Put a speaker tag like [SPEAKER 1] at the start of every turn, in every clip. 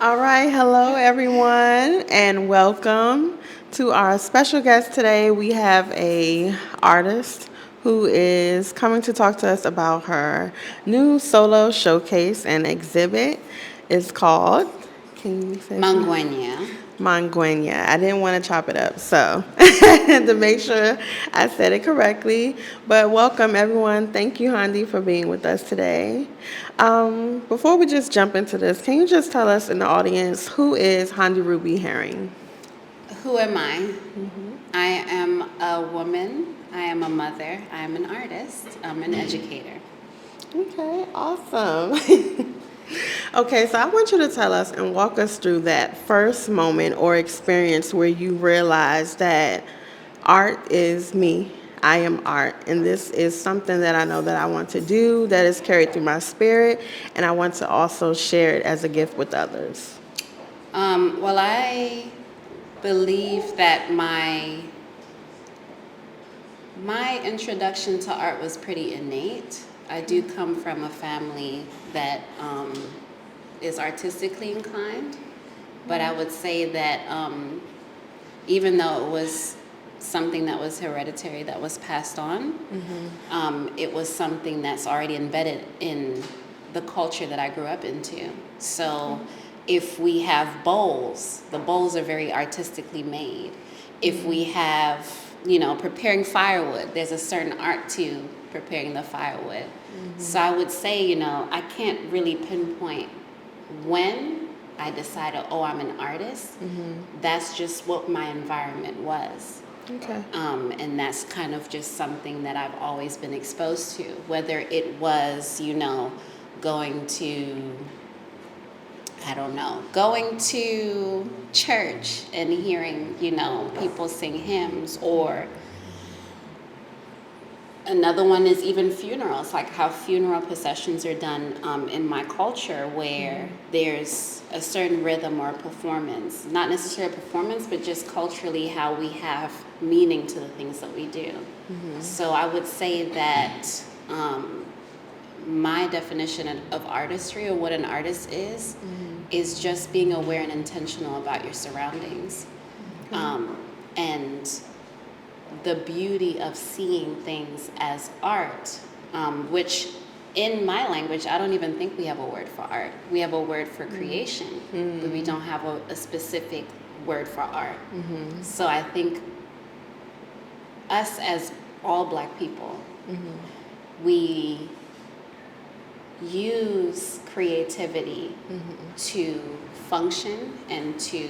[SPEAKER 1] All right, hello everyone, and welcome to our special guest today. We have a artist who is coming to talk to us about her new solo showcase and exhibit. It's called. Can you say?
[SPEAKER 2] Mangwenya.
[SPEAKER 1] Mangwenya. I didn't want to chop it up, so to make sure I said it correctly. But welcome, everyone. Thank you, Handi, for being with us today. Before we just jump into this, can you just tell us in the audience who is Handirubvi Herring?
[SPEAKER 2] Who am I? I am a woman. I am a mother. I am an artist. I'm an educator.
[SPEAKER 1] Okay, awesome. Okay, so I want you to tell us and walk us through that first moment or experience where you realized that art is me. I am art, and this is something that I know that I want to do, that is carried through my spirit, and I want to also share it as a gift with others.
[SPEAKER 2] Well, I believe that my introduction to art was pretty innate. I do come from a family that is artistically inclined, but I would say that even though it was something that was hereditary, that was passed on, it was something that's already embedded in the culture that I grew up into. So if we have bowls, the bowls are very artistically made. If we have, preparing firewood, there's a certain art to preparing the firewood. So I would say, I can't really pinpoint when I decided, oh, I'm an artist. That's just what my environment was.
[SPEAKER 1] Okay.
[SPEAKER 2] And that's kind of just something that I've always been exposed to, whether it was, going to, I don't know, going to church and hearing, people sing hymns, or another one is even funerals, like how funeral processions are done in my culture, where there's a certain rhythm or performance, not necessarily a performance, but just culturally how we have meaning to the things that we do. So I would say that my definition of artistry, or what an artist is just being aware and intentional about your surroundings. And the beauty of seeing things as art, which in my language, I don't even think we have a word for art. We have a word for creation, but we don't have a specific word for art. So I think us as all Black people, we use creativity to function and to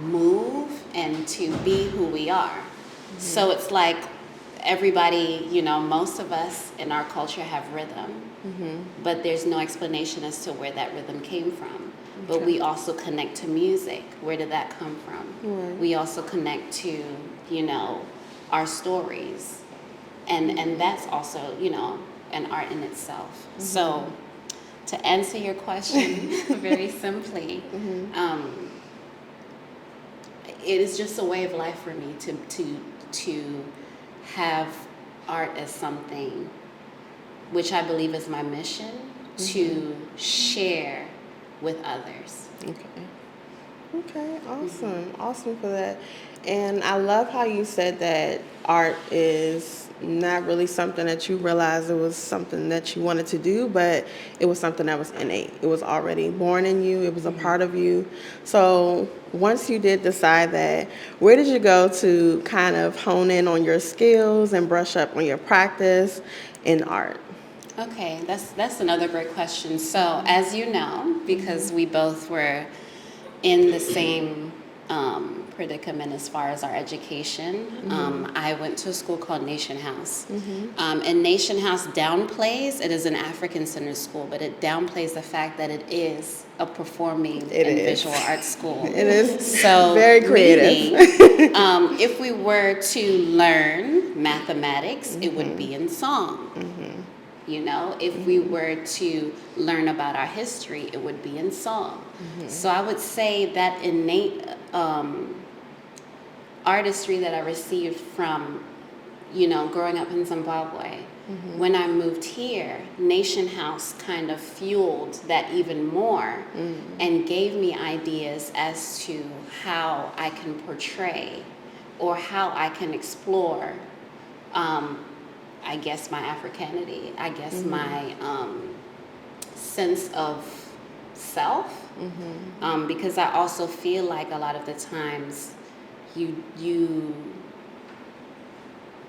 [SPEAKER 2] move and to be who we are. So it's like everybody, most of us in our culture have rhythm, but there's no explanation as to where that rhythm came from. But we also connect to music. Where did that come from? We also connect to, our stories. And that's also, an art in itself. So to answer your question very simply, it is just a way of life for me to have art as something which I believe is my mission to share with others.
[SPEAKER 1] Okay, awesome. Awesome for that. And I love how you said that art is not really something that you realized it was something that you wanted to do, but it was something that was innate. It was already born in you, it was a part of you. So once you did decide that, where did you go to kind of hone in on your skills and brush up on your practice in art?
[SPEAKER 2] Okay, that's another great question. So as you know, because we both were in the same predicament as far as our education. I went to a school called Nation House. And Nation House downplays, it is an African-centered school, but it downplays the fact that it is a performing visual arts school.
[SPEAKER 1] It is
[SPEAKER 2] So
[SPEAKER 1] very creative.
[SPEAKER 2] meaning, if we were to learn mathematics, it would be in song. If we were to learn about our history, it would be in song. So I would say that innate artistry that I received from, growing up in Zimbabwe, When I moved here, Nation House kind of fueled that even more and gave me ideas as to how I can portray or how I can explore, I guess, my Africanity, I guess my sense of self. Because I also feel like a lot of the times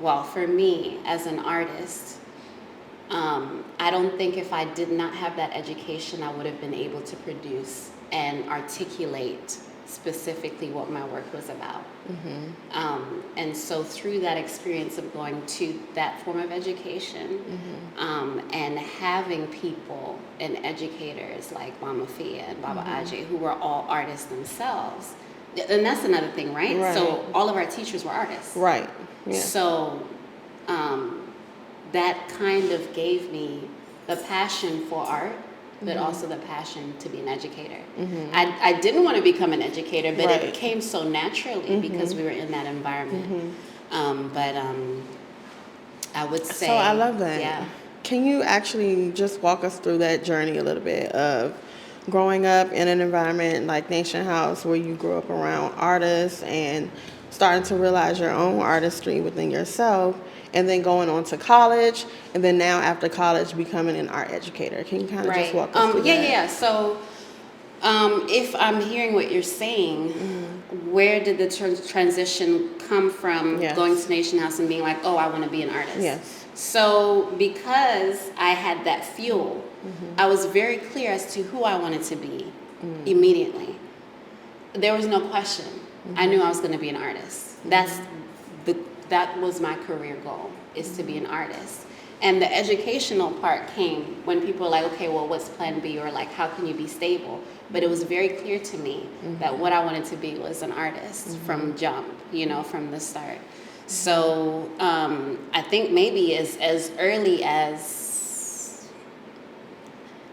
[SPEAKER 2] well, for me as an artist, I don't think if I did not have that education, I would have been able to produce and articulate specifically what my work was about. And so through that experience of going to that form of education and having people and educators like Mama Fia and Baba Ajay, who were all artists themselves, and that's another thing, right? So all of our teachers were artists.
[SPEAKER 1] Right. Yeah.
[SPEAKER 2] So that kind of gave me the passion for art, but also the passion to be an educator. I didn't want to become an educator, but it came so naturally because we were in that environment. But I would say...
[SPEAKER 1] So I love that.
[SPEAKER 2] Yeah.
[SPEAKER 1] Can you actually just walk us through that journey a little bit of growing up in an environment like Nation House where you grew up around artists and starting to realize your own artistry within yourself, and then going on to college, and then now after college becoming an art educator? Can you kind of just walk us through that?
[SPEAKER 2] Yeah. So if I'm hearing what you're saying, where did the transition come from going to Nation House and being like, oh, I want to be an artist?
[SPEAKER 1] Yes.
[SPEAKER 2] So because I had that fuel, I was very clear as to who I wanted to be immediately. There was no question. I knew I was going to be an artist. That was my career goal, is to be an artist. And the educational part came when people were like, okay, well, what's plan B? Or like, how can you be stable? But it was very clear to me that what I wanted to be was an artist from jump, from the start. So I think maybe as early as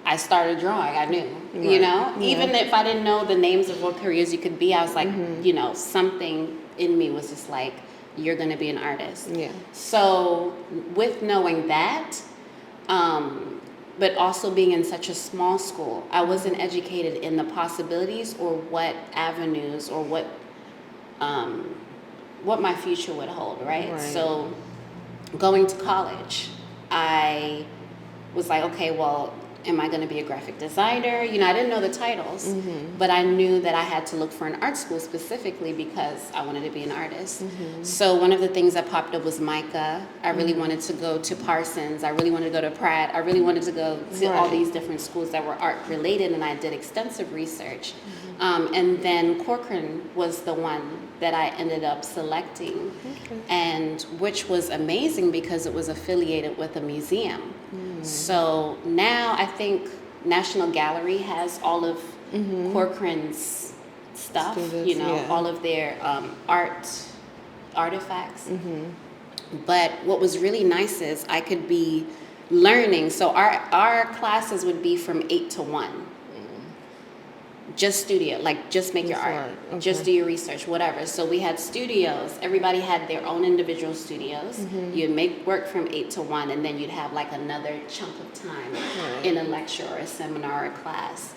[SPEAKER 2] I started drawing, I knew, even if I didn't know the names of what careers you could be, I was like, something in me was just like, you're going to be an artist. Yeah. So with knowing that, but also being in such a small school, I wasn't educated in the possibilities or what avenues or what my future would hold, right? So going to college, I was like, okay, well, am I going to be a graphic designer? I didn't know the titles, but I knew that I had to look for an art school specifically because I wanted to be an artist. So one of the things that popped up was MICA. I really wanted to go to Parsons. I really wanted to go to Pratt. I really wanted to go to all these different schools that were art related, and I did extensive research. And then Corcoran was the one that I ended up selecting, and which was amazing because it was affiliated with a museum. So now I think National Gallery has all of Corcoran's stuff,
[SPEAKER 1] Students,
[SPEAKER 2] all of their artifacts. But what was really nice is I could be learning. So our classes would be from 8 to 1. Just studio, like just make your art, just do your research, whatever. So we had studios. Everybody had their own individual studios. You'd make work from 8 to 1, and then you'd have like another chunk of time in a lecture or a seminar or a class,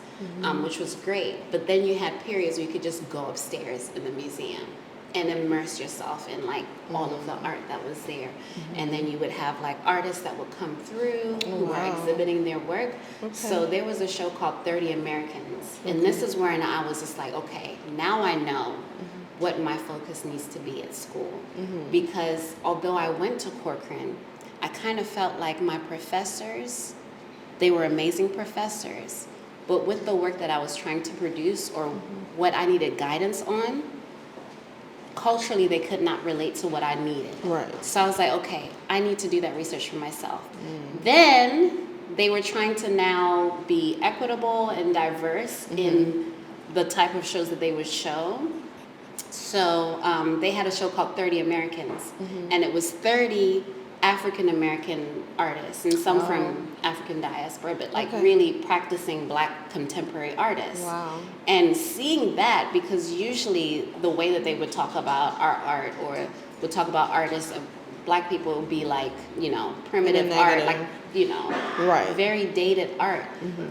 [SPEAKER 2] which was great. But then you had periods where you could just go upstairs in the museum and immerse yourself in like all of the art that was there. And then you would have like artists that would come through who were exhibiting their work. So there was a show called 30 Americans. And this is where I was just like, okay, now I know what my focus needs to be at school. Because although I went to Corcoran, I kind of felt like my professors, they were amazing professors, but with the work that I was trying to produce or what I needed guidance on, culturally they could not relate to what I needed. So I was like, okay, I need to do that research for myself. Then they were trying to now be equitable and diverse in the type of shows that they would show. So they had a show called 30 Americans, and it was 30 African American artists and some from African diaspora, but like really practicing Black contemporary artists. And seeing that, because usually the way that they would talk about our art or would talk about artists Black people would be like,
[SPEAKER 1] In
[SPEAKER 2] primitive
[SPEAKER 1] a
[SPEAKER 2] art, like,
[SPEAKER 1] negative. Right.
[SPEAKER 2] very dated art.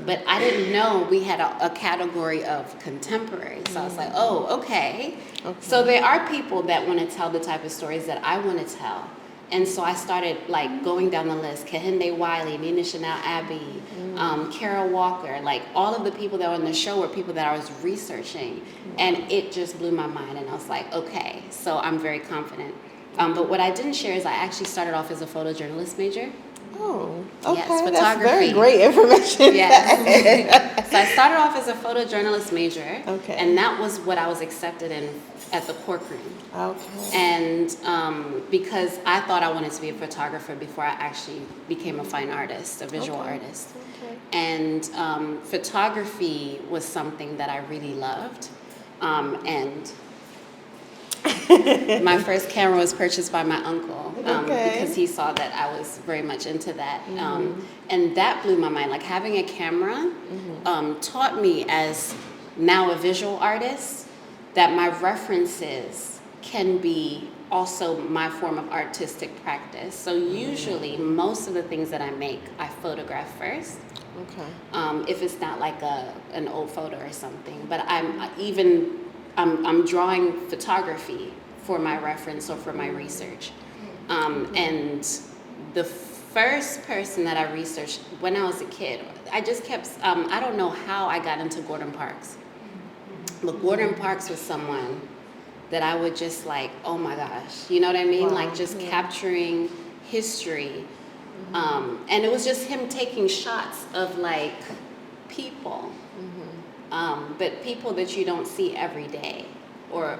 [SPEAKER 2] But I didn't know we had a category of contemporary. So I was like, oh, okay. So there are people that want to tell the type of stories that I want to tell. And so I started like going down the list: Kehinde Wiley, Nina Chanel Abbey, Carol Walker. Like all of the people that were on the show were people that I was researching, and it just blew my mind. And I was like, okay, so I'm very confident. But what I didn't share is I actually started off as a photojournalist major.
[SPEAKER 1] Oh, okay.
[SPEAKER 2] Yes,
[SPEAKER 1] That's
[SPEAKER 2] photography.
[SPEAKER 1] very great information.
[SPEAKER 2] Yes. So I started off as a photojournalist major.
[SPEAKER 1] Okay.
[SPEAKER 2] And that was what I was accepted in at the Corcoran.
[SPEAKER 1] Okay.
[SPEAKER 2] And because I thought I wanted to be a photographer before I actually became a fine artist, a visual artist.
[SPEAKER 1] Okay.
[SPEAKER 2] And photography was something that I really loved. And my first camera was purchased by my uncle because he saw that I was very much into that. And that blew my mind. Like having a camera taught me, as now a visual artist, that my references can be also my form of artistic practice. So usually most of the things that I make, I photograph first.
[SPEAKER 1] Okay.
[SPEAKER 2] If it's not like an old photo or something. But I'm drawing photography for my reference or for my research. And the first person that I researched when I was a kid, I just kept, I don't know how I got into Gordon Parks. But Gordon Parks was someone that I would just like, oh my gosh, you know what I mean?
[SPEAKER 1] Wow.
[SPEAKER 2] Like just capturing history. And it was just him taking shots of like people. But people that you don't see every day, or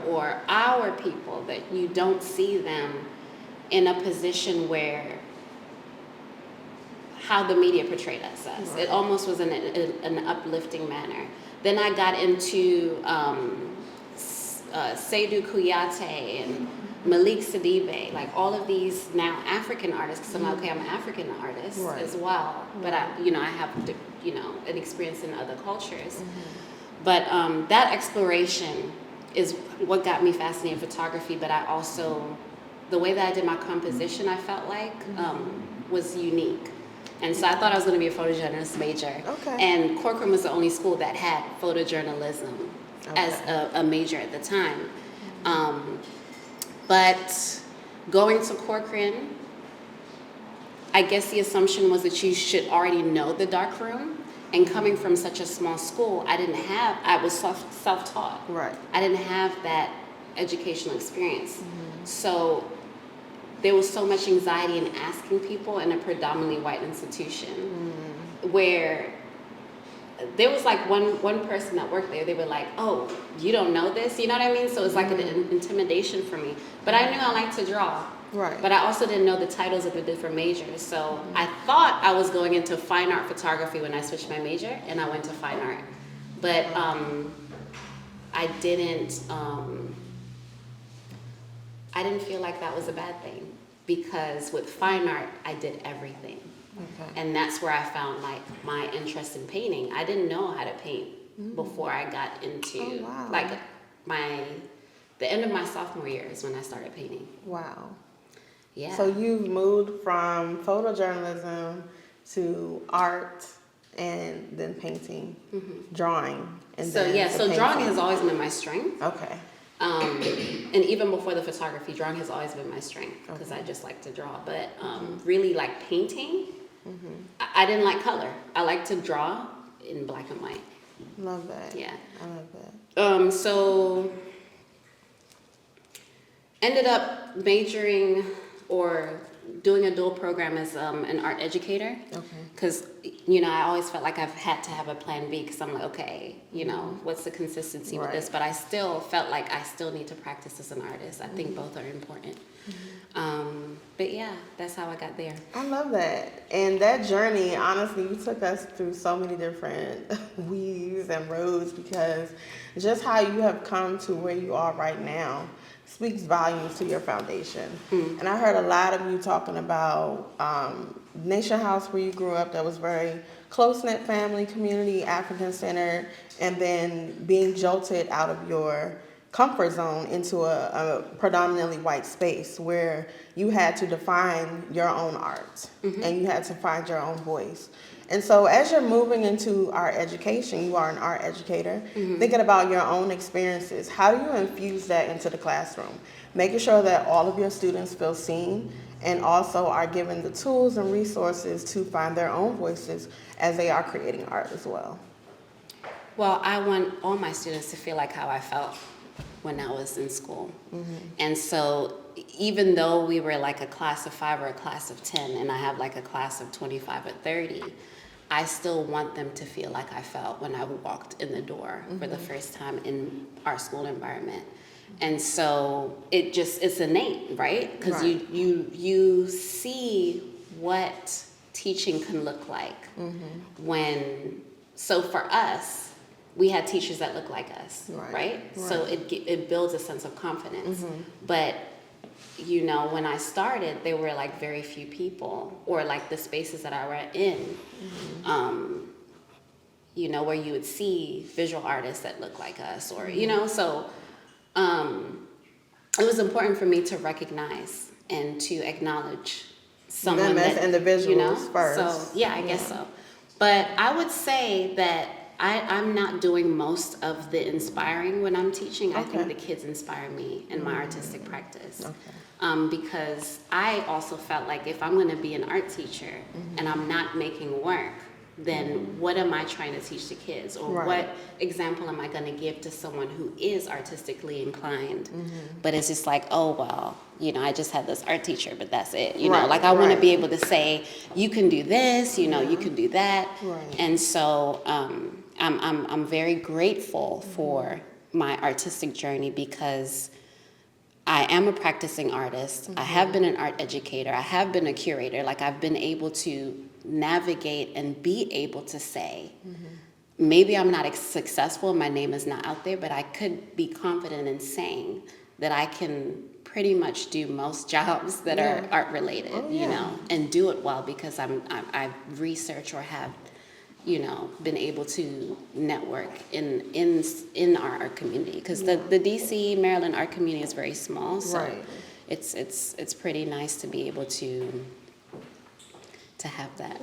[SPEAKER 2] our people that you don't see them in a position where how the media portrayed us. Right. It almost was in an uplifting manner. Then I got into Seydou Kouyaté and Malik Sidibe, like all of these now African artists. Because I'm like, okay, I'm an African artist as well, but I have an experience in other cultures. But that exploration is what got me fascinated in photography. But I also, the way that I did my composition, I felt like was unique. And so I thought I was going to be a photojournalist major.
[SPEAKER 1] Okay.
[SPEAKER 2] And Corcoran was the only school that had photojournalism as a major at the time. But going to Corcoran, I guess the assumption was that you should already know the darkroom. And coming from such a small school, I was self-taught.
[SPEAKER 1] Right.
[SPEAKER 2] I didn't have that educational experience. So there was so much anxiety in asking people in a predominantly white institution where there was like one person that worked there. They were like, oh, you don't know this? You know what I mean? So it's like an intimidation for me. But I knew I liked to draw.
[SPEAKER 1] Right.
[SPEAKER 2] But I also didn't know the titles of the different majors. So I thought I was going into fine art photography when I switched my major, and I went to fine art. But I didn't feel like that was a bad thing, because with fine art, I did everything. Okay. And that's where I found like my interest in painting. I didn't know how to paint before I got into like the end of my sophomore year is when I started painting.
[SPEAKER 1] Wow.
[SPEAKER 2] Yeah.
[SPEAKER 1] So you've moved from photojournalism to art and then painting, drawing, and
[SPEAKER 2] so
[SPEAKER 1] then
[SPEAKER 2] so drawing has always been my strength.
[SPEAKER 1] Okay.
[SPEAKER 2] And even before the photography, drawing has always been my strength because I just like to draw. But really, like painting, I didn't like color. I like to draw in black and white.
[SPEAKER 1] Love that.
[SPEAKER 2] Yeah.
[SPEAKER 1] I love that.
[SPEAKER 2] So ended up majoring or doing a dual program as an art educator. Okay. Because, I always felt like I've had to have a plan B, because I'm like, okay, what's the consistency with this? But I still felt like I still need to practice as an artist. I think both are important. But yeah, that's how I got there.
[SPEAKER 1] I love that. And that journey, honestly, you took us through so many different weaves and roads, because just how you have come to where you are right now speaks volumes to your foundation. And I heard a lot of you talking about Nation House, where you grew up, that was very close-knit family, community, African-centered, and then being jolted out of your comfort zone into a predominantly white space where you had to define your own art and you had to find your own voice. And so as you're moving into art education, you are an art educator, thinking about your own experiences, how do you infuse that into the classroom? Making sure that all of your students feel seen and also are given the tools and resources to find their own voices as they are creating art as well.
[SPEAKER 2] Well, I want all my students to feel like how I felt when I was in school. And so even though we were like a class of 5 or a class of 10, and I have like a class of 25 or 30, I still want them to feel like I felt when I walked in the door for the first time in our school environment. And so it's innate, right? Because you see what teaching can look like so for us, we had teachers that looked like us, right? So it builds a sense of confidence. But, you know, when I started, there were like very few people, or like the spaces that I were in, you know, where you would see visual artists that look like us, or, you know, so it was important for me to recognize and to acknowledge someone
[SPEAKER 1] as individuals,
[SPEAKER 2] you know,
[SPEAKER 1] first.
[SPEAKER 2] So yeah, I guess so. But I would say that I'm not doing most of the inspiring when I'm teaching. I think the kids inspire me in my artistic practice. Because I also felt like if I'm going to be an art teacher and I'm not making work, then what am I trying to teach the kids? Or what example am I going to give to someone who is artistically inclined, but it's just like, oh, well, you know, I just had this art teacher, but that's it. You know, like I want to be able to say, you can do this, you know, you can do that. And so I'm very grateful for my artistic journey because I am a practicing artist. I have been an art educator. I have been a curator. Like I've been able to navigate and be able to say, maybe I'm not successful, my name is not out there, but I could be confident in saying that I can pretty much do most jobs that are art related, you know, and do it well because I've researched or have, you know, been able to network in our art community because the DC, Maryland art community is very small, so it's pretty nice to be able to have that.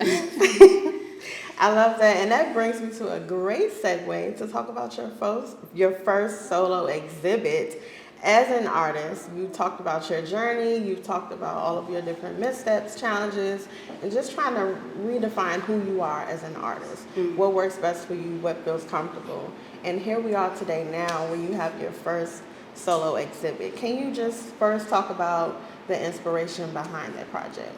[SPEAKER 1] I love that, and that brings me to a great segue to talk about your first solo exhibit. As an artist, you talked about your journey, you've talked about all of your different missteps, challenges, and just trying to redefine who you are as an artist. What works best for you, what feels comfortable. And here we are today now where you have your first solo exhibit. Can you just first talk about the inspiration behind that project?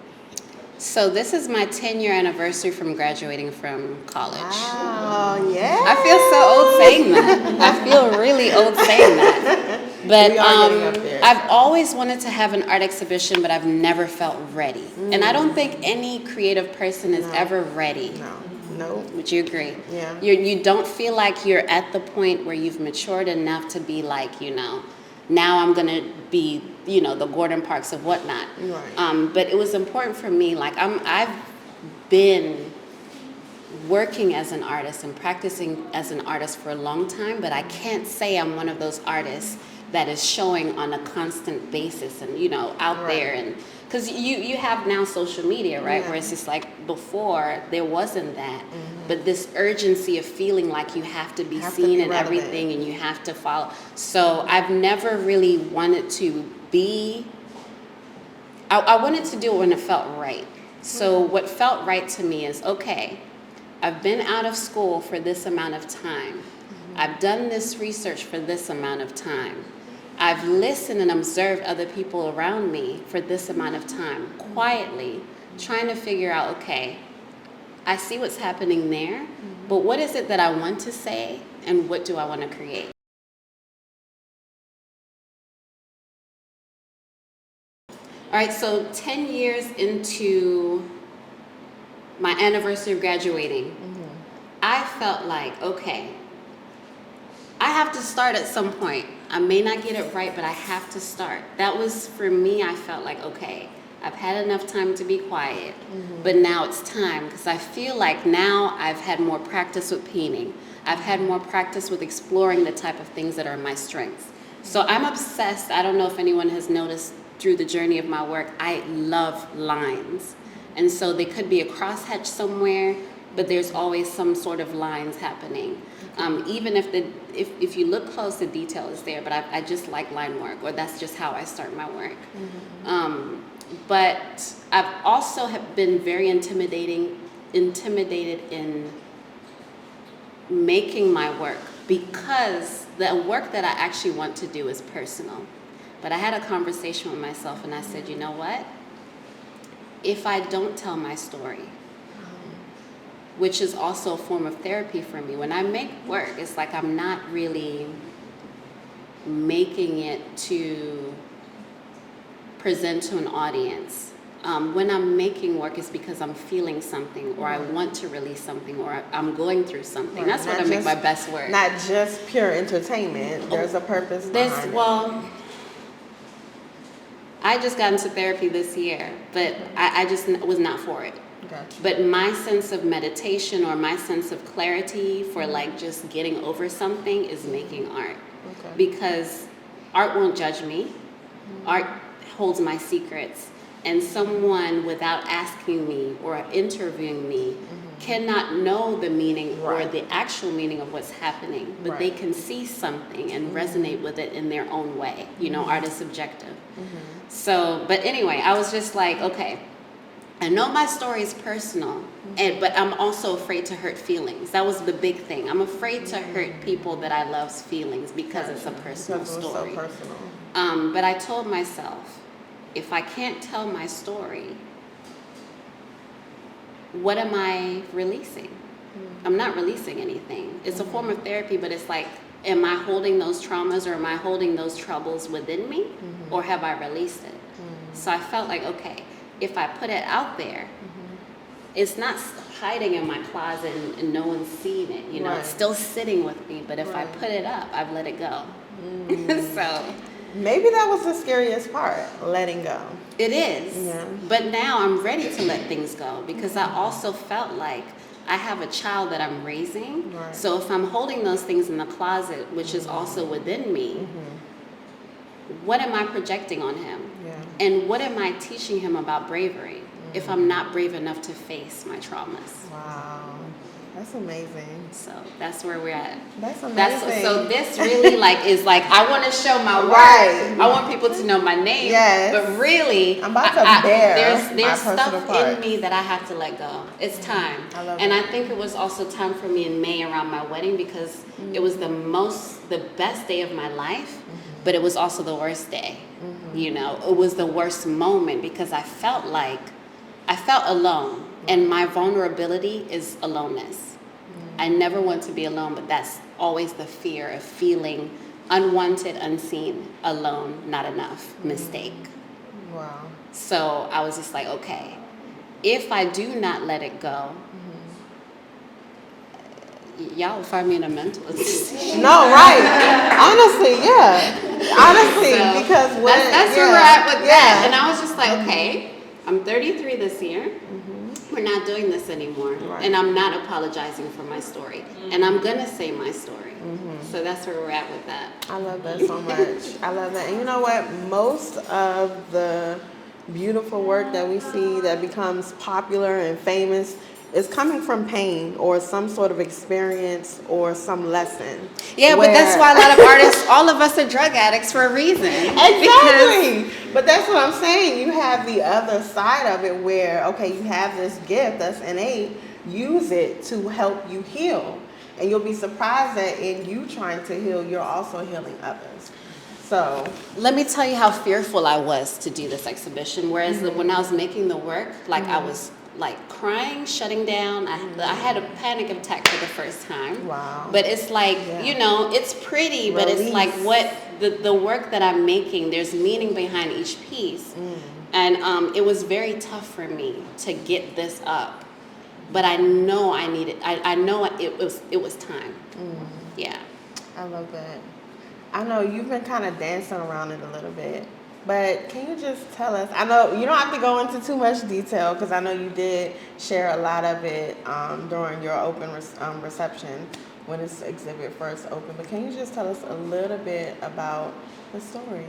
[SPEAKER 2] So this is my 10-year anniversary from graduating from college.
[SPEAKER 1] Oh, yeah.
[SPEAKER 2] I feel so old saying that. I feel really old saying that. But
[SPEAKER 1] We are getting up there.
[SPEAKER 2] I've always wanted to have an art exhibition, but I've never felt ready. And I don't think any creative person is ever ready.
[SPEAKER 1] No.
[SPEAKER 2] Would you agree?
[SPEAKER 1] Yeah.
[SPEAKER 2] You don't feel like you're at the point where you've matured enough to be like, you know, now I'm going to be, you know, the Gordon Parks of whatnot. But it was important for me. Like I've been working as an artist and practicing as an artist for a long time, but I can't say I'm one of those artists that is showing on a constant basis and, you know, out there. And because you have now social media, right? Where it's just like before there wasn't that, but this urgency of feeling like you have to be seen in everything and you have to follow. So I've never really wanted to be, I wanted to do it when it felt right. So what felt right to me is, okay, I've been out of school for this amount of time. I've done this research for this amount of time. I've listened and observed other people around me for this amount of time, quietly, trying to figure out, okay, I see what's happening there, but what is it that I want to say, and what do I want to create? All right, so 10 years into my anniversary of graduating, I felt like, okay, I have to start at some point. I may not get it right, but I have to start. That was, for me, I felt like, okay, I've had enough time to be quiet, but now it's time, because I feel like now I've had more practice with painting. I've had more practice with exploring the type of things that are my strengths. So I'm obsessed. I don't know if anyone has noticed through the journey of my work, I love lines. And so they could be a crosshatch somewhere, but there's always some sort of lines happening. Even if you look close, the detail is there, but I just like line work, or that's just how I start my work. But I've also have been very intimidated in making my work, because the work that I actually want to do is personal. But I had a conversation with myself and I said, you know what? If I don't tell my story, which is also a form of therapy for me, when I make work, it's like I'm not really making it to present to an audience. When I'm making work, it's because I'm feeling something, or I want to release something, or I'm going through something. That's what I make my best work.
[SPEAKER 1] Not just pure entertainment. There's a purpose behind it.
[SPEAKER 2] Well, I just got into therapy this year, but I just was not for it.
[SPEAKER 1] Gotcha.
[SPEAKER 2] But my sense of meditation, or my sense of clarity for like just getting over something, is making art.
[SPEAKER 1] Okay.
[SPEAKER 2] Because art won't judge me. Art holds my secrets. And someone, without asking me or interviewing me, cannot know the meaning or the actual meaning of what's happening, but they can see something and resonate with it in their own way. You know, art is subjective. So, but anyway, I was just like, okay, I know my story is personal, but I'm also afraid to hurt feelings. That was the big thing. I'm afraid to hurt people that I love's feelings because it's a personal story.
[SPEAKER 1] So personal.
[SPEAKER 2] But I told myself, if I can't tell my story, what am I releasing? I'm not releasing anything. It's a form of therapy, but it's like, am I holding those traumas, or am I holding those troubles within me, or have I released it? So I felt like, okay, if I put it out there, it's not hiding in my closet and no one's seeing it. You know, it's still sitting with me, but if I put it up, I've let it go. So
[SPEAKER 1] maybe that was the scariest part, letting go.
[SPEAKER 2] it is.
[SPEAKER 1] Yeah.
[SPEAKER 2] But now I'm ready to let things go, because I also felt like I have a child that I'm raising.
[SPEAKER 1] Right.
[SPEAKER 2] So if I'm holding those things in the closet, which is also within me, what am I projecting on him?
[SPEAKER 1] Yeah.
[SPEAKER 2] And what am I teaching him about bravery if I'm not brave enough to face my traumas?
[SPEAKER 1] Wow. That's amazing.
[SPEAKER 2] So that's where we're at.
[SPEAKER 1] That's amazing.
[SPEAKER 2] So this really is like, I want to show my work.
[SPEAKER 1] Right.
[SPEAKER 2] I want people to know my name.
[SPEAKER 1] Yes.
[SPEAKER 2] But really,
[SPEAKER 1] I'm about to bear
[SPEAKER 2] there's
[SPEAKER 1] my personal
[SPEAKER 2] stuff
[SPEAKER 1] part.
[SPEAKER 2] in me that I have to let go. It's time.
[SPEAKER 1] I love
[SPEAKER 2] and
[SPEAKER 1] it.
[SPEAKER 2] I think it was also time for me in May around my wedding, because it was the best day of my life, but it was also the worst day. You know, it was the worst moment, because I felt alone, and my vulnerability is aloneness. I never want to be alone, but that's always the fear of feeling unwanted, unseen, alone, not enough, mistake.
[SPEAKER 1] Wow.
[SPEAKER 2] So I was just like, okay, if I do not let it go, y'all will find me in a mental institution.
[SPEAKER 1] No, right. Honestly, yeah. Honestly,
[SPEAKER 2] So
[SPEAKER 1] because
[SPEAKER 2] that's where we're at with that. And I was just like, okay, I'm 33 this year. We're not doing this anymore.
[SPEAKER 1] Right.
[SPEAKER 2] And I'm not apologizing for my story. And I'm going to say my story. So that's where we're at with that.
[SPEAKER 1] I love that so much. I love that. And you know what? Most of the beautiful work that we see that becomes popular and famous is coming from pain or some sort of experience or some lesson.
[SPEAKER 2] Yeah, but that's why a lot of artists, all of us are drug addicts for a reason.
[SPEAKER 1] Exactly. But that's what I'm saying. You have the other side of it where, okay, you have this gift that's innate. Use it to help you heal. And you'll be surprised that in you trying to heal, you're also healing others. So
[SPEAKER 2] Let me tell you how fearful I was to do this exhibition. Whereas when I was making the work, I was like crying, shutting down. I had a panic attack for the first time.
[SPEAKER 1] Wow.
[SPEAKER 2] But it's like, you know, it's pretty, but it's like what the work that I'm making, there's meaning behind each piece. And it was very tough for me to get this up. But I know I know it was time. Yeah.
[SPEAKER 1] I love that. I know you've been kind of dancing around it a little bit, but can you just tell us, I know you don't have to go into too much detail because I know you did share a lot of it during your open reception, when this exhibit first opened. But can you just tell us a little bit about the story?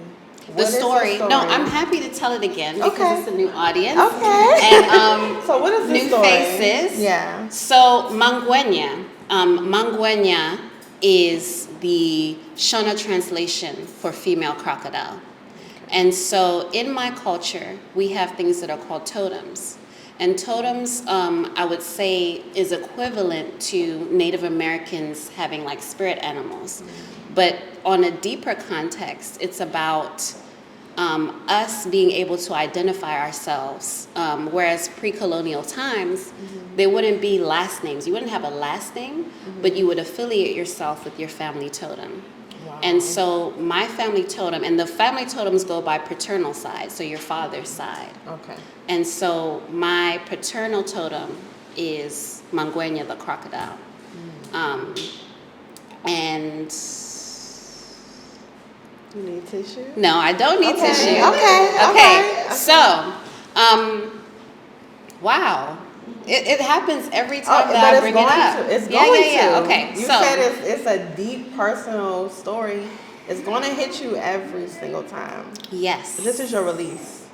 [SPEAKER 2] The story. No, I'm happy to tell it again because it's a new audience.
[SPEAKER 1] Okay.
[SPEAKER 2] And
[SPEAKER 1] so what is the
[SPEAKER 2] new
[SPEAKER 1] story?
[SPEAKER 2] faces.
[SPEAKER 1] Yeah.
[SPEAKER 2] So Mangwenya. Mangwenya is the Shona translation for female crocodile. And so in my culture, we have things that are called totems. And totems, I would say, is equivalent to Native Americans having like spirit animals. But on a deeper context, it's about us being able to identify ourselves. Whereas pre-colonial times, there wouldn't be last names. You wouldn't have a last name, but you would affiliate yourself with your family totem. Wow. And so my family totem, and the family totems go by paternal side, so your father's side.
[SPEAKER 1] Okay.
[SPEAKER 2] And so my paternal totem is Mangwenya the crocodile. And
[SPEAKER 1] you need tissue?
[SPEAKER 2] No, I don't need tissue.
[SPEAKER 1] Okay.
[SPEAKER 2] So, wow. It happens every time that I bring it up.
[SPEAKER 1] It's going to.
[SPEAKER 2] Okay.
[SPEAKER 1] You said it's a deep personal story. It's going to hit you every single time.
[SPEAKER 2] Yes.
[SPEAKER 1] This is your release.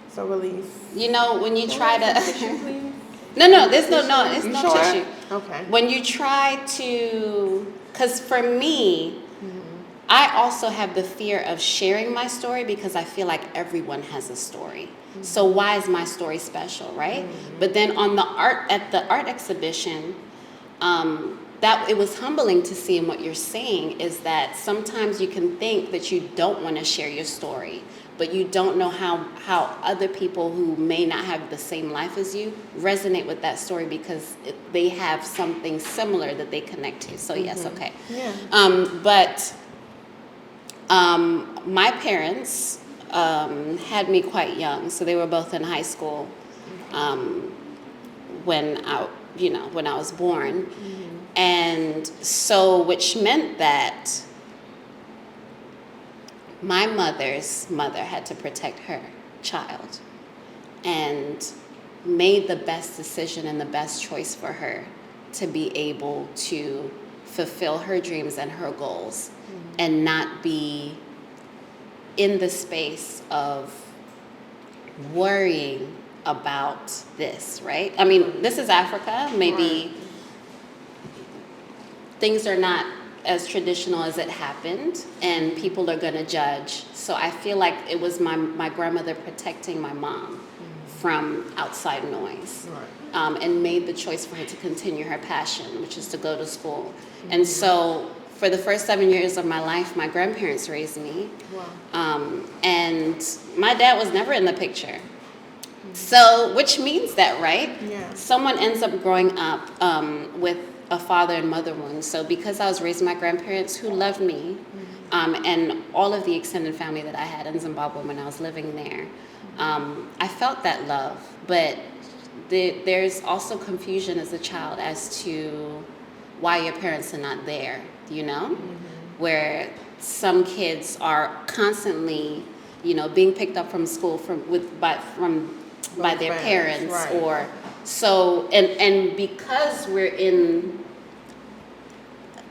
[SPEAKER 1] So release.
[SPEAKER 2] You know, when you try to...
[SPEAKER 1] Tissue, please?
[SPEAKER 2] No, there's no
[SPEAKER 1] sure?
[SPEAKER 2] tissue.
[SPEAKER 1] Okay.
[SPEAKER 2] When you try to... Because for me... I also have the fear of sharing my story because I feel like everyone has a story. So why is my story special, right? But then on at the art exhibition, that it was humbling to see in what you're saying is that sometimes you can think that you don't want to share your story, but you don't know how other people who may not have the same life as you resonate with that story because they have something similar that they connect to. So yes, okay.
[SPEAKER 1] Yeah.
[SPEAKER 2] But my parents had me quite young, so they were both in high school when I was born, and so which meant that my mother's mother had to protect her child, and made the best decision and the best choice for her to be able to fulfill her dreams and her goals. And not be in the space of worrying about this, right? I mean, this is Africa. Maybe things are not as traditional as it happened, and people are going to judge. So I feel like it was my grandmother protecting my mom from outside noise, and made the choice for her to continue her passion, which is to go to school. And so for the first 7 years of my life, my grandparents raised me. Wow. And my dad was never in the picture. So, which means that, right?
[SPEAKER 1] Yeah.
[SPEAKER 2] Someone ends up growing up with a father and mother wound. So because I was raised by my grandparents who loved me, and all of the extended family that I had in Zimbabwe when I was living there, I felt that love. But there's also confusion as a child as to why your parents are not there. You know, where some kids are constantly, being picked up from school by their parents, or so, and because we're in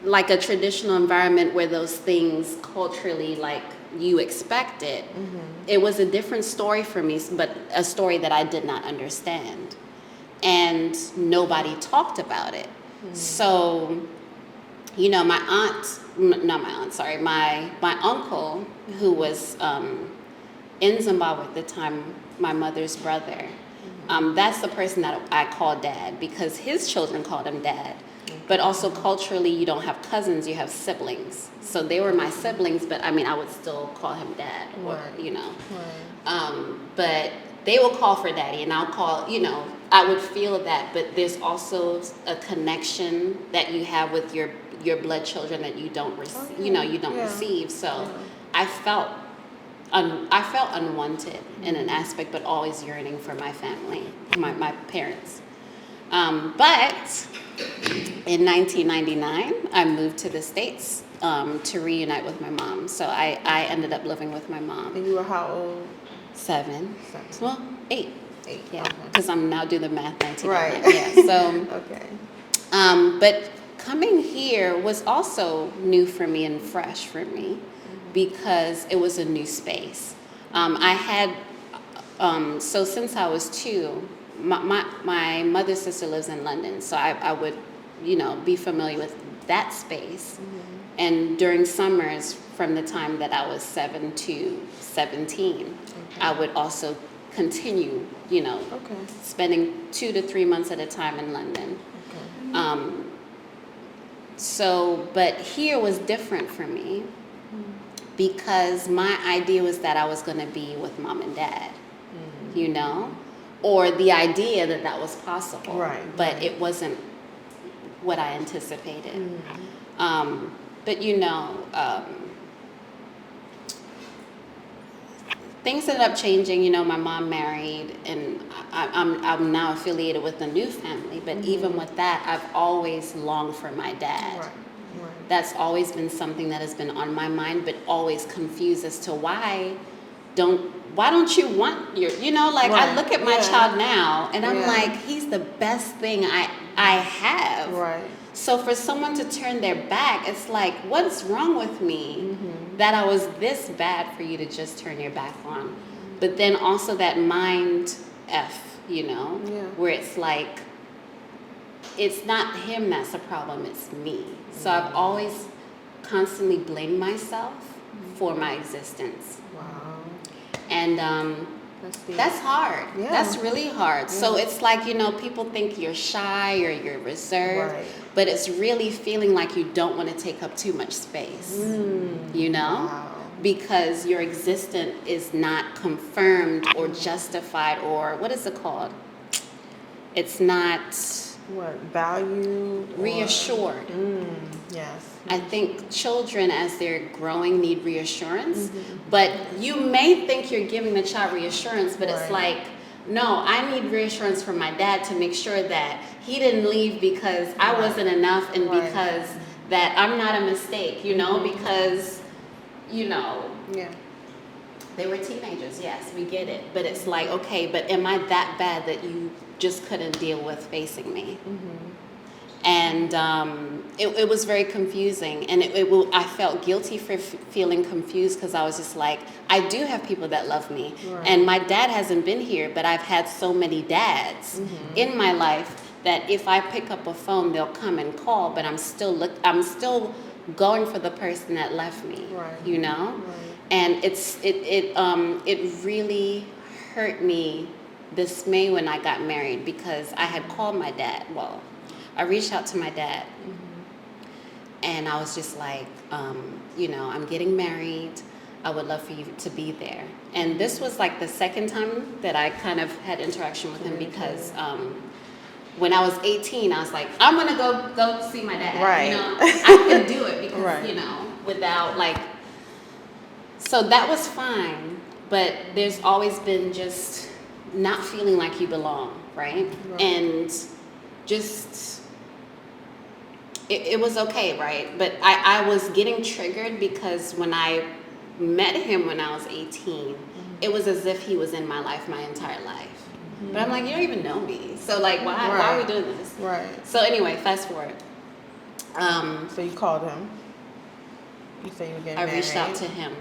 [SPEAKER 2] like a traditional environment where those things culturally, like you expect it, it was a different story for me, but a story that I did not understand, and nobody talked about it. So, my uncle, who was in Zimbabwe at the time, my mother's brother, that's the person that I call dad because his children called him dad. But also culturally, you don't have cousins, you have siblings. So they were my siblings, but I would still call him dad, or, but they will call for daddy, and I'll call, I would feel that, but there's also a connection that you have with your blood children that you don't receive, you don't receive. So I felt unwanted in an aspect, but always yearning for my family, my parents. But in 1999, I moved to the States to reunite with my mom. So I ended up living with my mom.
[SPEAKER 1] And you were how old?
[SPEAKER 2] 7. Well, 8.
[SPEAKER 1] 8.
[SPEAKER 2] Yeah, because I'm now doing the math. 1999.
[SPEAKER 1] Right.
[SPEAKER 2] Yeah. So.
[SPEAKER 1] Okay.
[SPEAKER 2] But coming here was also new for me and fresh for me because it was a new space. I had, so since I was 2, my mother's sister lives in London, so I would, be familiar with that space. And during summers, from the time that I was 7 to 17, I would also continue, spending 2 to 3 months at a time in London. But here was different for me because my idea was that I was going to be with mom and dad, or the idea that was possible.
[SPEAKER 1] Right.
[SPEAKER 2] But it wasn't what I anticipated. But things ended up changing. My mom married, and I'm now affiliated with a new family. But even with that, I've always longed for my dad.
[SPEAKER 1] Right.
[SPEAKER 2] That's always been something that has been on my mind, but always confused as to why don't you want your, I look at my child now and I'm like, he's the best thing I have.
[SPEAKER 1] Right.
[SPEAKER 2] So for someone to turn their back, it's like, what's wrong with me that I was this bad for you to just turn your back on? But then also that mind F, where it's like, it's not him that's the problem, it's me. So I've always constantly blamed myself for my existence.
[SPEAKER 1] Wow.
[SPEAKER 2] And that's hard.
[SPEAKER 1] Yeah.
[SPEAKER 2] That's really hard. So it's like, people think you're shy or you're reserved, but it's really feeling like you don't want to take up too much space,
[SPEAKER 1] Wow.
[SPEAKER 2] because your existence is not confirmed or justified, or what is it called? It's not
[SPEAKER 1] valued?
[SPEAKER 2] Reassured.
[SPEAKER 1] Yes.
[SPEAKER 2] I think children, as they're growing, need reassurance. But you may think you're giving the child reassurance, but it's like, no, I need reassurance from my dad to make sure that he didn't leave because I wasn't enough, and because that I'm not a mistake, because,
[SPEAKER 1] Yeah.
[SPEAKER 2] they were teenagers. Yes, we get it. But it's like, okay, but am I that bad that you just couldn't deal with facing me? And it was very confusing, and I felt guilty for feeling confused, because I was just like, I do have people that love me, and my dad hasn't been here, but I've had so many dads in my life that if I pick up a phone, they'll come and call, but I'm still going for the person that left me, and it really hurt me this May when I got married, because I had called my dad. Well, I reached out to my dad, and I was just like, I'm getting married. I would love for you to be there. And this was like the second time that I kind of had interaction with him, because when I was 18, I was like, I'm going to go see my dad.
[SPEAKER 1] Right.
[SPEAKER 2] I could do it because, without like, so that was fine. But there's always been just not feeling like you belong, right? And just... It was okay, right? But I was getting triggered because when I met him when I was 18, it was as if he was in my life my entire life. But I'm like, you don't even know me. So like, why are we doing this?
[SPEAKER 1] Right.
[SPEAKER 2] So anyway, fast forward.
[SPEAKER 1] So you called him. You say you were getting married.
[SPEAKER 2] I reached out to him.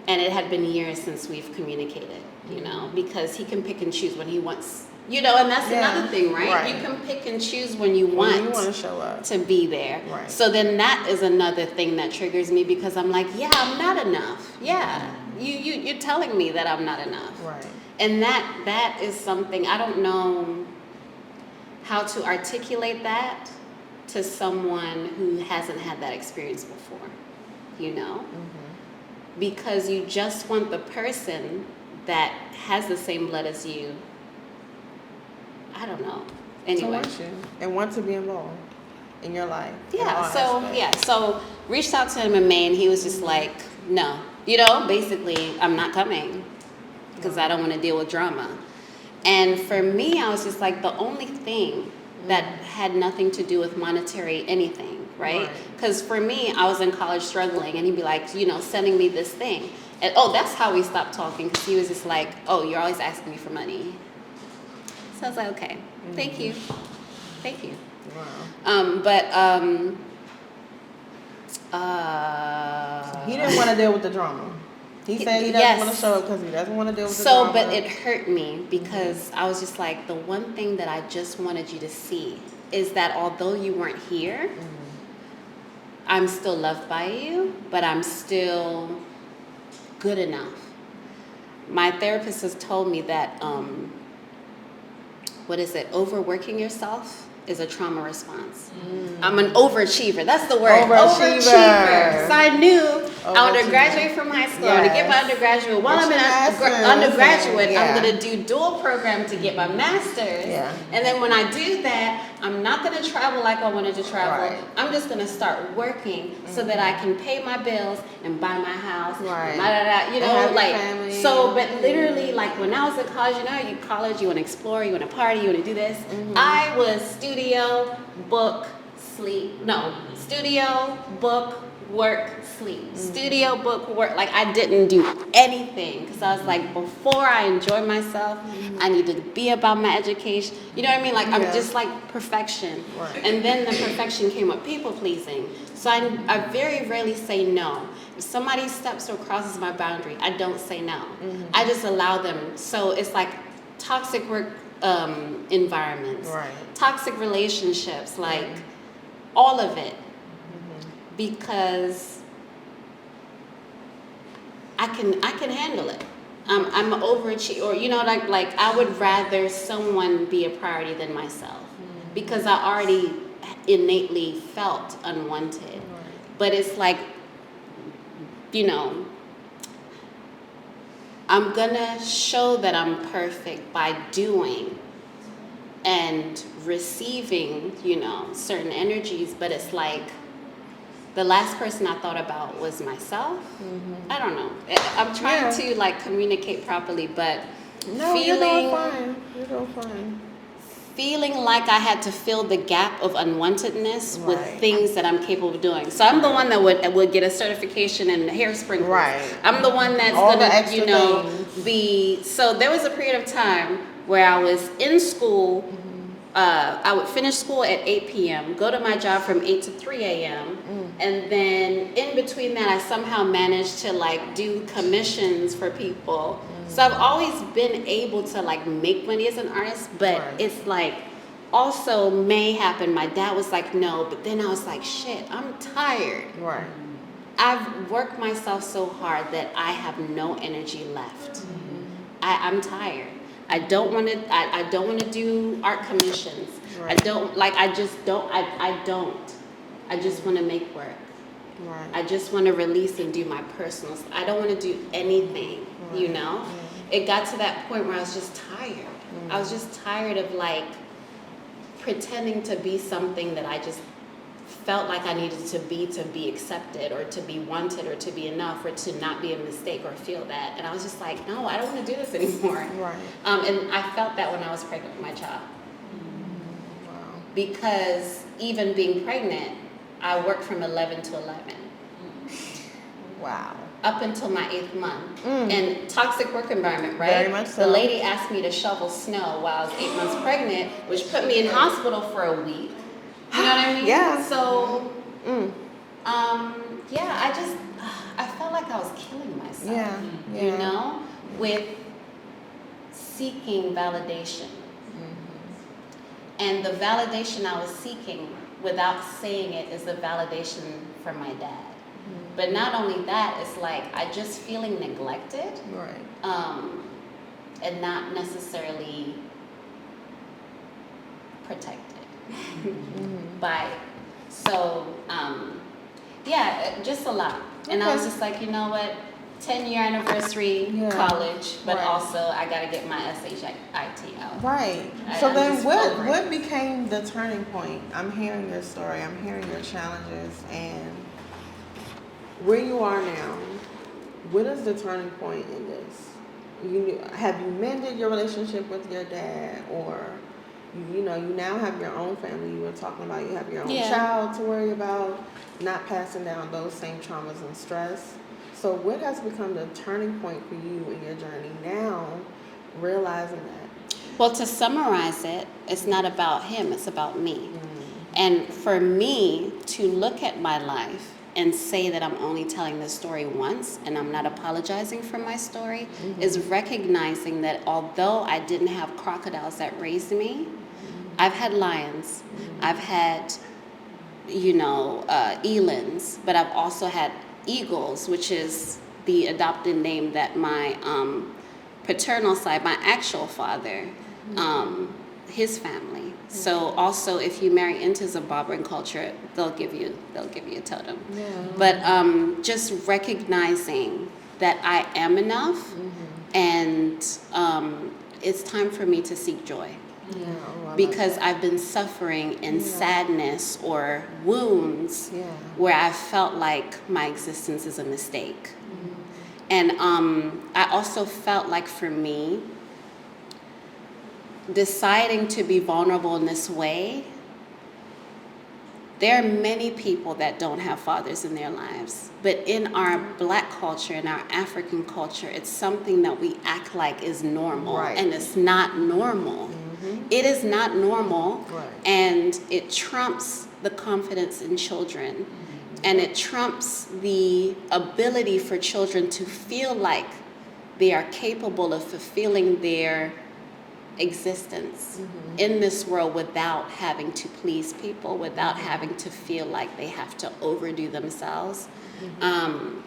[SPEAKER 2] And it had been years since we've communicated, because he can pick and choose when he wants... and that's another thing, right? You can pick and choose when you want
[SPEAKER 1] to show up,
[SPEAKER 2] to be there.
[SPEAKER 1] Right.
[SPEAKER 2] So then that is another thing that triggers me, because I'm like, I'm not enough. You're telling me that I'm not enough.
[SPEAKER 1] Right.
[SPEAKER 2] And that is something, I don't know how to articulate that to someone who hasn't had that experience before, because you just want the person that has the same blood as you. I don't know. Anyway.
[SPEAKER 1] To want you and want to be involved in your life.
[SPEAKER 2] So reached out to him in May, and he was just like, no. Basically, I'm not coming because I don't want to deal with drama. And for me, I was just like, the only thing that had nothing to do with monetary anything, right? Because for me, I was in college struggling, and he'd be like, sending me this thing. And, that's how we stopped talking, because he was just like, you're always asking me for money. So I was like, okay, thank you.
[SPEAKER 1] Wow. He didn't want to deal with the drama. He said he doesn't want to show up because he doesn't want to deal with the drama.
[SPEAKER 2] But it hurt me because I was just like, the one thing that I just wanted you to see is that although you weren't here, I'm still loved by you, but I'm still good enough. My therapist has told me that, overworking yourself is a trauma response. I'm an overachiever. That's the word. Overachiever. So I knew I wanted to graduate from high school. I want to get my undergraduate. While I'm in undergraduate, I'm going to do dual program to get my master's. Yeah. And then when I do that, I'm not going to travel like I wanted to travel. Right. I'm just going to start working so that I can pay my bills and buy my house. Right. But literally, like when I was in college, you want to explore, you want to party, you want to do this. I was studio, book, sleep. No, studio, book, work, sleep. Studio, book, work. Like I didn't do anything because I was like, before I enjoy myself, I need to be about my education. You know what I mean? Like I'm just like perfection. Right. And then the perfection came with people pleasing. So I very rarely say no. If somebody steps or crosses my boundary, I don't say no. I just allow them. So it's like toxic work environments, toxic relationships, like all of it, because I can handle it. I'm an overachiever, or like I would rather someone be a priority than myself because I already innately felt unwanted. But it's like, I'm gonna show that I'm perfect by doing and receiving, certain energies, but it's like the last person I thought about was myself. I don't know. I'm trying to like communicate properly, but
[SPEAKER 1] you're doing fine. You're doing fine.
[SPEAKER 2] Feeling like I had to fill the gap of unwantedness with things that I'm capable of doing. So I'm the one that would get a certification in hair sprinkles. Right. I'm the one that's gonna, be. So there was a period of time where I was in school. I would finish school at 8 p.m., go to my job from 8 to 3 a.m., and then in between that, I somehow managed to like do commissions for people. So I've always been able to like make money as an artist, but it's like also may happen. My dad was like, no, but then I was like, shit, I'm tired. Right. I've worked myself so hard that I have no energy left. I'm tired. I don't want to do art commissions. Right. I just want to make work. Right. I just want to release and do my personal stuff. I don't want to do anything, It got to that point where I was just tired. I was just tired of like pretending to be something that I just felt like I needed to be accepted or to be wanted or to be enough or to not be a mistake or feel that. And I was just like, no, I don't want to do this anymore. Right. And I felt that when I was pregnant with my child. Wow. Because even being pregnant, I worked from 11 to 11. Wow. Up until my 8th month. And toxic work environment, right? Very much so. The lady asked me to shovel snow while I was 8 months pregnant, which put me in hospital for a week. You know what I mean? Yeah. So, I felt like I was killing myself. Yeah. With seeking validation. And the validation I was seeking without saying it is the validation from my dad. But not only that, it's like I just feeling neglected. Right. And not necessarily protected. Just a lot. And I was just like, you know what, 10-year anniversary, college, but also I got to get my SHIT out. Right. So then what became the turning point? I'm hearing your story, I'm hearing your challenges, and where you are now, what is the turning point in this? Have you mended your relationship with your dad, or you now have your own family? You were talking about you have your own child to worry about, not passing down those same traumas and stress. So what has become the turning point for you in your journey now, realizing that? Well, to summarize it, it's not about him, it's about me. And for me to look at my life and say that I'm only telling this story once and I'm not apologizing for my story is recognizing that although I didn't have crocodiles that raised me, I've had lions, I've had, elands, but I've also had eagles, which is the adopted name that my paternal side, my actual father, his family. So also, if you marry into Zimbabwean culture, they'll give you a totem.
[SPEAKER 1] Yeah.
[SPEAKER 2] But just recognizing that I am enough, and it's time for me to seek joy.
[SPEAKER 1] Yeah,
[SPEAKER 2] Because I've been suffering in sadness or wounds
[SPEAKER 1] Yeah.
[SPEAKER 2] where I felt like my existence is a mistake. And I also felt like for me, deciding to be vulnerable in this way, there are many people that don't have fathers in their lives. But in our Black culture, in our African culture, it's something that we act like is normal.
[SPEAKER 1] Right.
[SPEAKER 2] And it's not normal. It is not normal.
[SPEAKER 1] Right.
[SPEAKER 2] And it trumps the confidence in children. And it trumps the ability for children to feel like they are capable of fulfilling their existence in this world without having to please people, without having to feel like they have to overdo themselves. But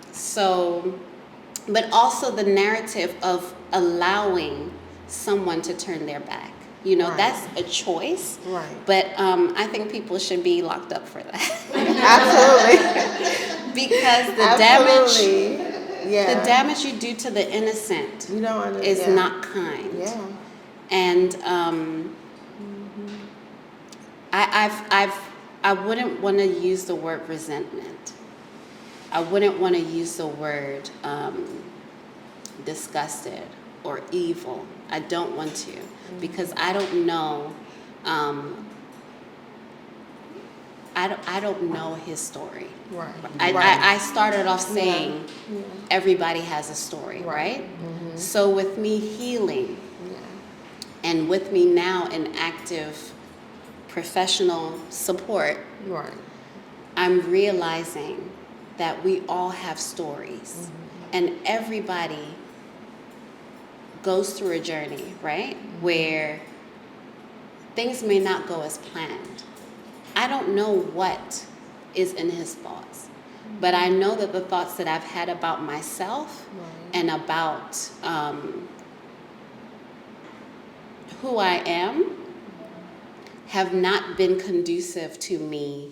[SPEAKER 2] also the narrative of allowing someone to turn their back.
[SPEAKER 1] Right.
[SPEAKER 2] That's a choice.
[SPEAKER 1] Right.
[SPEAKER 2] But I think people should be locked up for that.
[SPEAKER 1] Absolutely.
[SPEAKER 2] Because the damage you do to the innocent
[SPEAKER 1] You don't understand.
[SPEAKER 2] is not kind.
[SPEAKER 1] Yeah.
[SPEAKER 2] And I wouldn't want to use the word resentment. I wouldn't want to use the word disgusted or evil. I don't want to, because I don't know. I don't know his story.
[SPEAKER 1] Right.
[SPEAKER 2] I started off saying everybody has a story, right? So with me healing, and with me now in active professional support,
[SPEAKER 1] Right.
[SPEAKER 2] I'm realizing that we all have stories, and everybody goes through a journey, right? Where things may not go as planned. I don't know what is in his thoughts, but I know that the thoughts that I've had about myself and about who I am have not been conducive to me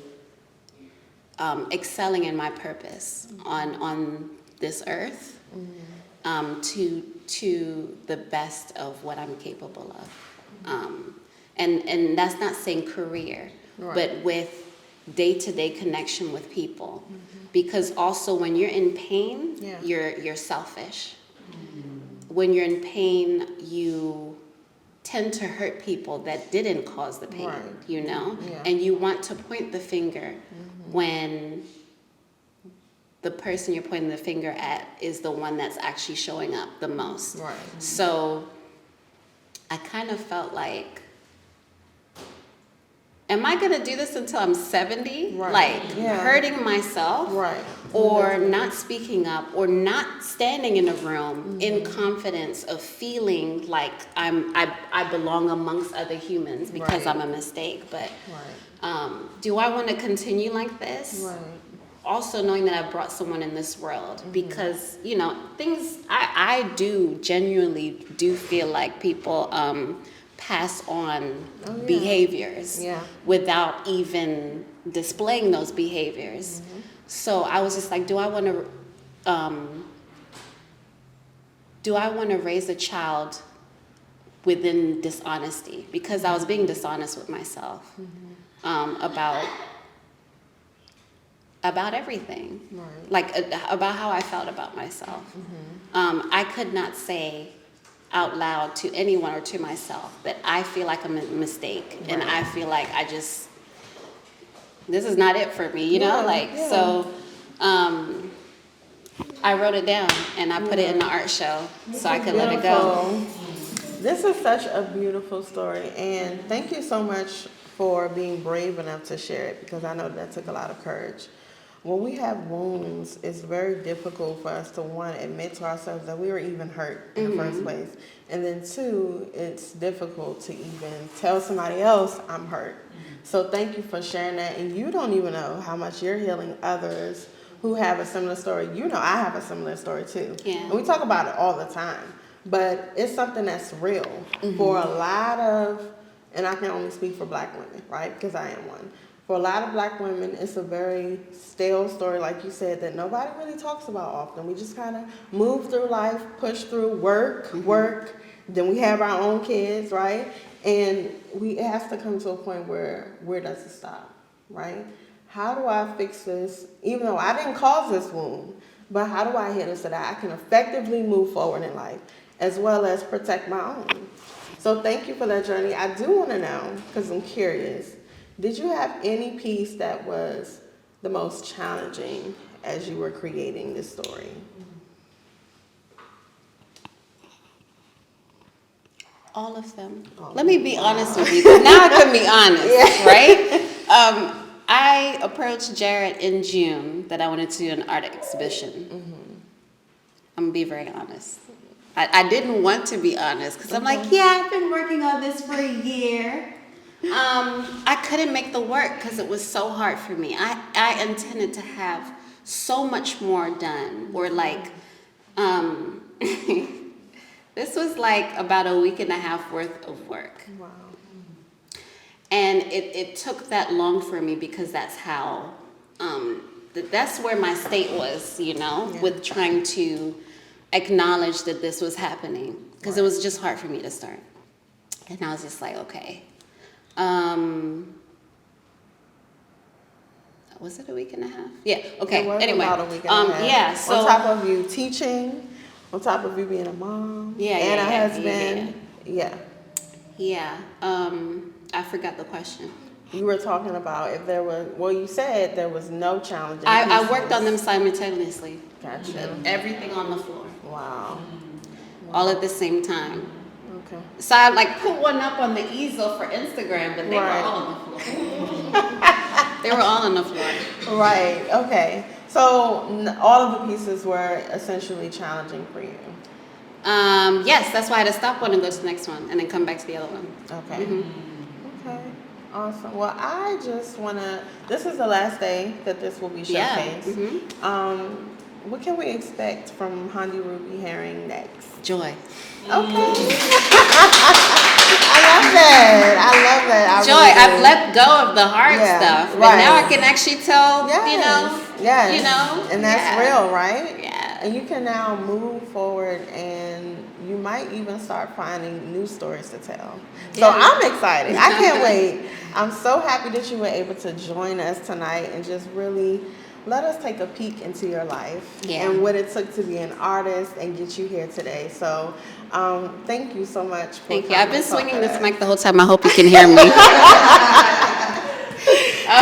[SPEAKER 2] excelling in my purpose on this earth, to the best of what I'm capable of. And that's not saying career, but with day-to-day connection with people. Because also when you're in pain, you're selfish. When you're in pain, you tend to hurt people that didn't cause the pain, and you want to point the finger when the person you're pointing the finger at is the one that's actually showing up the most.
[SPEAKER 1] Right.
[SPEAKER 2] So I kind of felt like, am I going to do this until I'm 70?
[SPEAKER 1] Right.
[SPEAKER 2] Like hurting myself?
[SPEAKER 1] Right.
[SPEAKER 2] Or not speaking up, or not standing in a room in confidence of feeling like I belong amongst other humans because I'm a mistake. But do I want to continue like this?
[SPEAKER 1] Right.
[SPEAKER 2] Also knowing that I brought someone in this world, because things I do genuinely do feel like people pass on behaviors without even displaying those behaviors. So I was just like, do I want to raise a child within dishonesty? Because I was being dishonest with myself about everything, like about how I felt about myself. I could not say out loud to anyone or to myself that I feel like I'm a mistake, and I feel like this is not it for me, So I wrote it down and I put it in the art show so I could let it go.
[SPEAKER 1] This is such a beautiful story, and thank you so much for being brave enough to share it, because I know that took a lot of courage. When we have wounds, it's very difficult for us to, one, admit to ourselves that we were even hurt in the first place. And then two, it's difficult to even tell somebody else I'm hurt. So thank you for sharing that. And you don't even know how much you're healing others who have a similar story. You know, I have a similar story too.
[SPEAKER 2] Yeah.
[SPEAKER 1] And we talk about it all the time. But it's something that's real for a lot of, and I can only speak for Black women, right? Because I am one. For a lot of Black women, it's a very stale story, like you said, that nobody really talks about often. We just kind of move through life, push through, work, then we have our own kids, right? And it has to come to a point where does it stop, right? How do I fix this, even though I didn't cause this wound, but how do I heal it so that I can effectively move forward in life, as well as protect my own? So thank you for that journey. I do want to know, because I'm curious, did you have any piece that was the most challenging as you were creating this story?
[SPEAKER 2] All of them. Let me be honest with you, 'cause now I can be honest, right? I approached Jared in June that I wanted to do an art exhibition. I'm gonna be very honest. I didn't want to be honest, because I'm like, yeah, I've been working on this for a year. I couldn't make the work because it was so hard for me. I intended to have so much more done, or like, this was like about a week and a half worth of work.
[SPEAKER 1] Wow.
[SPEAKER 2] And it took that long for me because that's how, that's where my state was, you know, with trying to acknowledge that this was happening, because it was just hard for me to start. And I was just like, okay. Was it a week and a half? Yeah, okay.
[SPEAKER 1] It was
[SPEAKER 2] anyway,
[SPEAKER 1] about a week and a half.
[SPEAKER 2] yeah, so
[SPEAKER 1] on top of you teaching, on top of you being a mom, and a husband.
[SPEAKER 2] Yeah. I forgot the question.
[SPEAKER 1] You were talking about if there was, well, you said there was no challenge.
[SPEAKER 2] I worked on them simultaneously.
[SPEAKER 1] Gotcha.
[SPEAKER 2] Everything on the floor.
[SPEAKER 1] Wow.
[SPEAKER 2] All at the same time.
[SPEAKER 1] Okay.
[SPEAKER 2] So I like put one up on the easel for Instagram, but they were all on the floor. They were all on the floor.
[SPEAKER 1] Right. Okay. So all of the pieces were essentially challenging for you.
[SPEAKER 2] Yes, that's why I had to stop one and go to the next one, and then come back to the other one.
[SPEAKER 1] Okay. Okay. Awesome. Well, I just want to, this is the last day that this will be showcased. What can we expect from Handirubvi Herring next?
[SPEAKER 2] Joy.
[SPEAKER 1] Okay. I love that.
[SPEAKER 2] Joy. I've let go of the hard stuff, and now I can actually tell, you know,
[SPEAKER 1] and that's real, right?
[SPEAKER 2] Yeah.
[SPEAKER 1] And you can now move forward, and you might even start finding new stories to tell. So I'm excited. I can't wait. I'm so happy that you were able to join us tonight and just really let us take a peek into your life and what it took to be an artist and get you here today. So thank you so much for
[SPEAKER 2] Thank you. I've been swinging this mic the whole time. I hope you can hear me.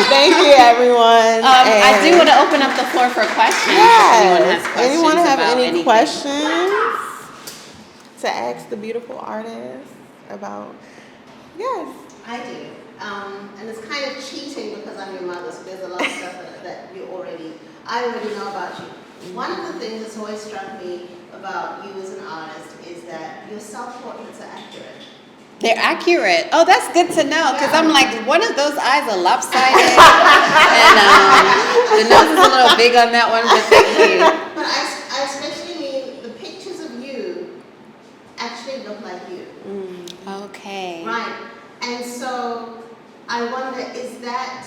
[SPEAKER 1] Thank you, everyone.
[SPEAKER 2] I do want to open up the floor for questions.
[SPEAKER 1] Yes.
[SPEAKER 2] If anyone
[SPEAKER 1] Anyone
[SPEAKER 2] has questions
[SPEAKER 1] have
[SPEAKER 2] about
[SPEAKER 1] any
[SPEAKER 2] anything.
[SPEAKER 1] questions to ask the beautiful artist about? Yes.
[SPEAKER 3] I do. And it's kind of cheating because I'm your mother, so there's a lot of stuff that I already know about you. One of the things that's always struck me about you as an artist is that your self-portraits are accurate.
[SPEAKER 2] They're accurate. Oh, that's good to know, because I'm like, one of those eyes are lopsided, and the nose is a little big on that one, but thank you.
[SPEAKER 3] But I especially mean the pictures of you actually look like you.
[SPEAKER 2] Okay.
[SPEAKER 3] Right. And so I wonder, is that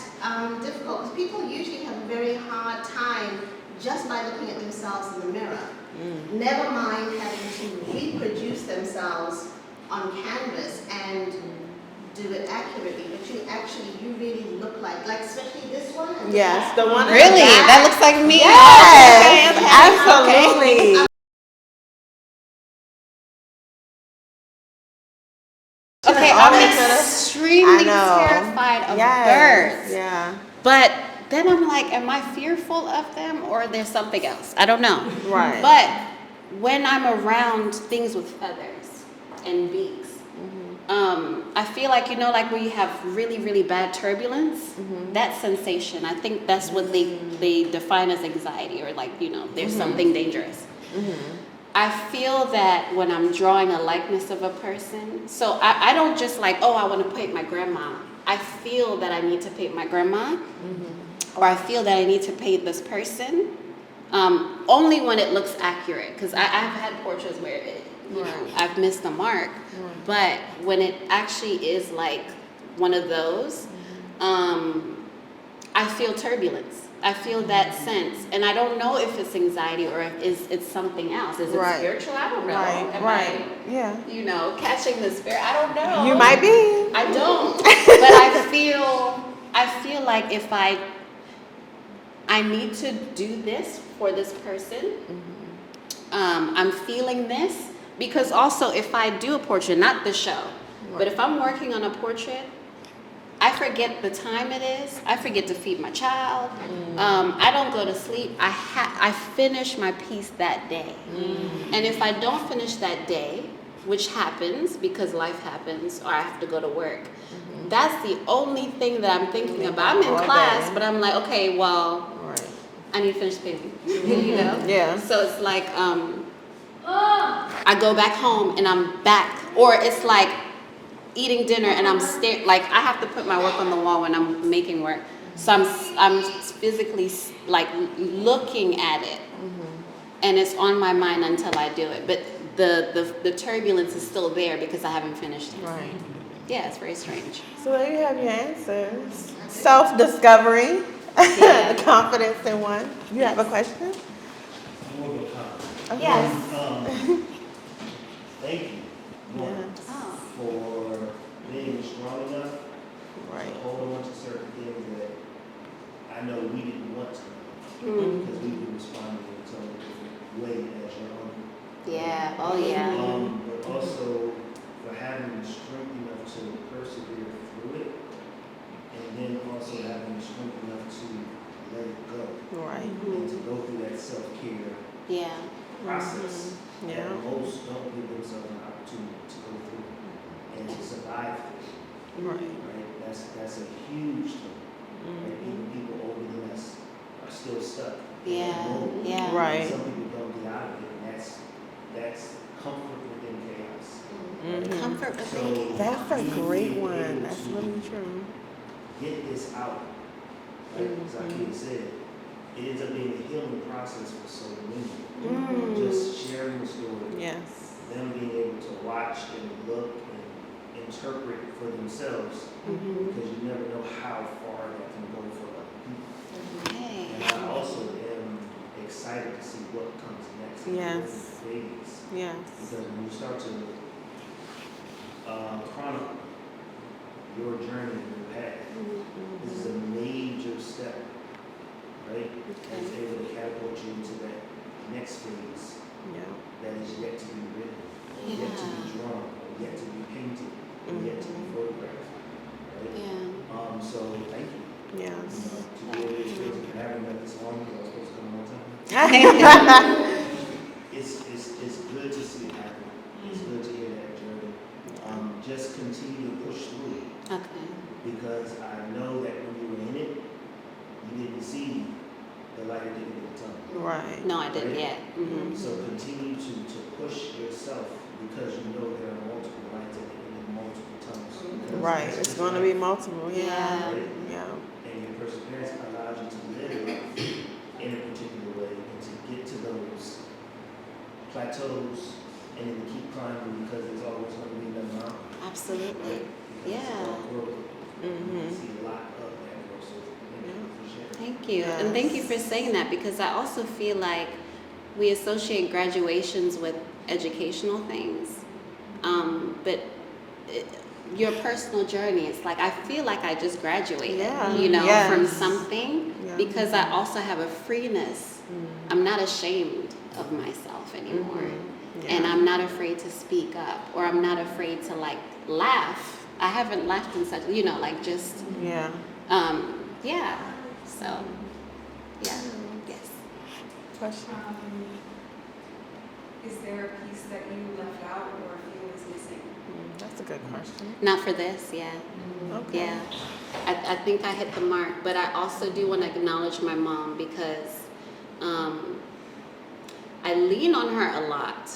[SPEAKER 3] difficult? Because people usually have a very hard time just by looking at themselves in the mirror. Never mind having to reproduce themselves on canvas and do it accurately. But you really look like especially this one. And
[SPEAKER 1] Yes, the one.
[SPEAKER 2] Really? That looks like me?
[SPEAKER 1] Yes,
[SPEAKER 2] Okay.
[SPEAKER 1] absolutely.
[SPEAKER 2] Okay, I'm extremely terrified of birds.
[SPEAKER 1] Yeah.
[SPEAKER 2] But then I'm like, am I fearful of them, or there's something else? I don't know.
[SPEAKER 1] Right.
[SPEAKER 2] But when I'm around things with feathers and beaks, I feel like, like when you have really, really bad turbulence, that sensation, I think that's what they define as anxiety, or like, there's something dangerous. I feel that when I'm drawing a likeness of a person, so I don't just like, oh, I want to paint my grandma. I feel that I need to paint my grandma, or I feel that I need to paint this person, only when it looks accurate. Because I've had portraits where I've missed the mark, but when it actually is like one of those, I feel turbulence. I feel that sense, and I don't know if it's anxiety or if it's something else. Is it spiritual? I don't know. Am I, catching the spirit? I don't know.
[SPEAKER 1] You might be.
[SPEAKER 2] I don't, but I feel like if I need to do this for this person. I'm feeling this, because also if I do a portrait, not the show, but if I'm working on a portrait, I forget the time it is. I forget to feed my child. I don't go to sleep. I finish my piece that day. And if I don't finish that day, which happens because life happens, or I have to go to work, that's the only thing that I'm thinking about. I'm in class, but I'm like, okay, well, I need to finish painting.
[SPEAKER 1] Yeah.
[SPEAKER 2] So it's like I go back home and I'm back, or it's like eating dinner and I'm like I have to put my work on the wall when I'm making work. So I'm physically like looking at it, and it's on my mind until I do it. But the turbulence is still there because I haven't finished it.
[SPEAKER 1] Right.
[SPEAKER 2] Yeah, it's very strange.
[SPEAKER 1] So there you have your answers. Self-discovery, the confidence in one. You have a question?
[SPEAKER 4] More of a comment.
[SPEAKER 1] Okay.
[SPEAKER 2] Yes.
[SPEAKER 4] Thank you, one,
[SPEAKER 2] Oh.
[SPEAKER 4] for being strong enough
[SPEAKER 1] Right.
[SPEAKER 4] to hold on to certain things that I know we didn't want to, because we were responding in a totally different way as your own.
[SPEAKER 2] Yeah. Oh yeah.
[SPEAKER 4] But also for having the strength enough to persevere through it, and then also having the strength enough to let it go,
[SPEAKER 1] Right.
[SPEAKER 4] and to go through that self-care
[SPEAKER 2] Yeah.
[SPEAKER 4] process
[SPEAKER 1] Yeah.
[SPEAKER 4] that most don't give themselves an opportunity to go through and to survive through.
[SPEAKER 1] Right.
[SPEAKER 4] Right? That's a huge thing. Right? Even people older than us are still stuck. in that
[SPEAKER 2] Yeah.
[SPEAKER 4] moment.
[SPEAKER 2] Yeah.
[SPEAKER 1] Right.
[SPEAKER 4] Some people don't get out of it, and that's comfort within chaos.
[SPEAKER 2] Comfort
[SPEAKER 4] So
[SPEAKER 2] within.
[SPEAKER 1] That's a
[SPEAKER 4] being
[SPEAKER 1] great
[SPEAKER 4] able
[SPEAKER 1] one. That's
[SPEAKER 4] to
[SPEAKER 1] really true.
[SPEAKER 4] get this out. Right? As Akia said, it ends up being a healing process for so many. Just sharing the story.
[SPEAKER 1] Yes.
[SPEAKER 4] Them being able to watch and look and interpret for themselves, because you never know how far that can go for other people.
[SPEAKER 2] Hey.
[SPEAKER 4] And I also am excited to see what comes next in
[SPEAKER 1] Yes.
[SPEAKER 4] the phase,
[SPEAKER 1] Yes.
[SPEAKER 4] because when you start to chronicle your journey and your path, this is a major step, right? That's able to catapult you into that next phase
[SPEAKER 1] Yeah.
[SPEAKER 4] that is yet to be written, or yet to be drawn, or yet to be painted, or yet to be photographed. Right?
[SPEAKER 2] Yeah.
[SPEAKER 4] So thank you.
[SPEAKER 1] Yes.
[SPEAKER 4] To be able to experience it. I haven't met this long because I was supposed to come on time. It's good to see it happen. It's good to hear that journey. Just continue to push through,
[SPEAKER 2] Okay.
[SPEAKER 4] because I know that when you were in it, you didn't see the light at the end of the tunnel.
[SPEAKER 1] Right.
[SPEAKER 2] No, I didn't yet.
[SPEAKER 4] So continue to push yourself, because you know there are multiple lights at the end of multiple tunnels. Because
[SPEAKER 1] Right.
[SPEAKER 4] that's
[SPEAKER 1] It's
[SPEAKER 4] just
[SPEAKER 1] going to
[SPEAKER 4] life.
[SPEAKER 1] be multiple. Yeah.
[SPEAKER 4] Right?
[SPEAKER 1] Yeah.
[SPEAKER 4] And your perseverance allows you to live in a particular way and to get to those plateaus and then to keep climbing, because there's always going to be another mountain.
[SPEAKER 2] Absolutely.
[SPEAKER 4] Because it's
[SPEAKER 2] Yeah.
[SPEAKER 4] all growth. You see a lot of that growth. So thank you for sharing.
[SPEAKER 2] Thank you. And thank you for saying that, because I also feel like we associate graduations with educational things. But your personal journey, it's like I feel like I just graduated,
[SPEAKER 1] Yeah.
[SPEAKER 2] from
[SPEAKER 1] Yes.
[SPEAKER 2] something,
[SPEAKER 1] Yeah.
[SPEAKER 2] because I also have a freeness. I'm not ashamed of myself anymore.
[SPEAKER 1] Yeah.
[SPEAKER 2] And I'm not afraid to speak up, or I'm not afraid to like laugh. I haven't laughed in such, like just,
[SPEAKER 1] Yeah.
[SPEAKER 2] yeah. So, yeah, yes.
[SPEAKER 1] Question.
[SPEAKER 5] Is there a piece that you left out or feel is missing?
[SPEAKER 1] That's a good question.
[SPEAKER 2] Not for this, yeah.
[SPEAKER 1] Okay.
[SPEAKER 2] Yeah. I think I hit the mark, but I also do want to acknowledge my mom because I lean on her a lot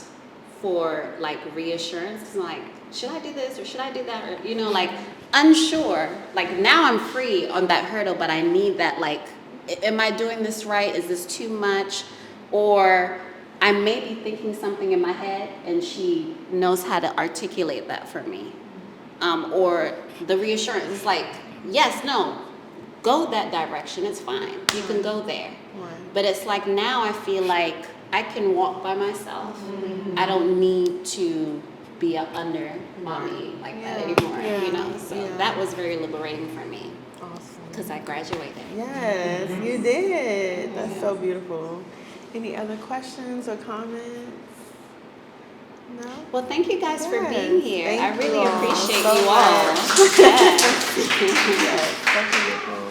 [SPEAKER 2] for like reassurance. Like, should I do this or should I do that? Or, like unsure. Like now I'm free on that hurdle, but I need that like, am I doing this right? Is this too much? Or I may be thinking something in my head and she knows how to articulate that for me. Or the reassurance is like, yes, no, go that direction. It's fine. You can go there.
[SPEAKER 1] Right.
[SPEAKER 2] But it's like now I feel like I can walk by myself. I don't need to be under mommy like that anymore, So that was very liberating for me
[SPEAKER 1] Awesome.
[SPEAKER 2] because I graduated.
[SPEAKER 1] Yes, you did. That's so beautiful. Any other questions or comments? No?
[SPEAKER 2] Well, thank you guys for
[SPEAKER 1] Yes,
[SPEAKER 2] being here.
[SPEAKER 1] thank
[SPEAKER 2] I really
[SPEAKER 1] you all
[SPEAKER 2] appreciate
[SPEAKER 1] so
[SPEAKER 2] you all.
[SPEAKER 1] much.
[SPEAKER 2] Yes.
[SPEAKER 1] Yes, that's beautiful.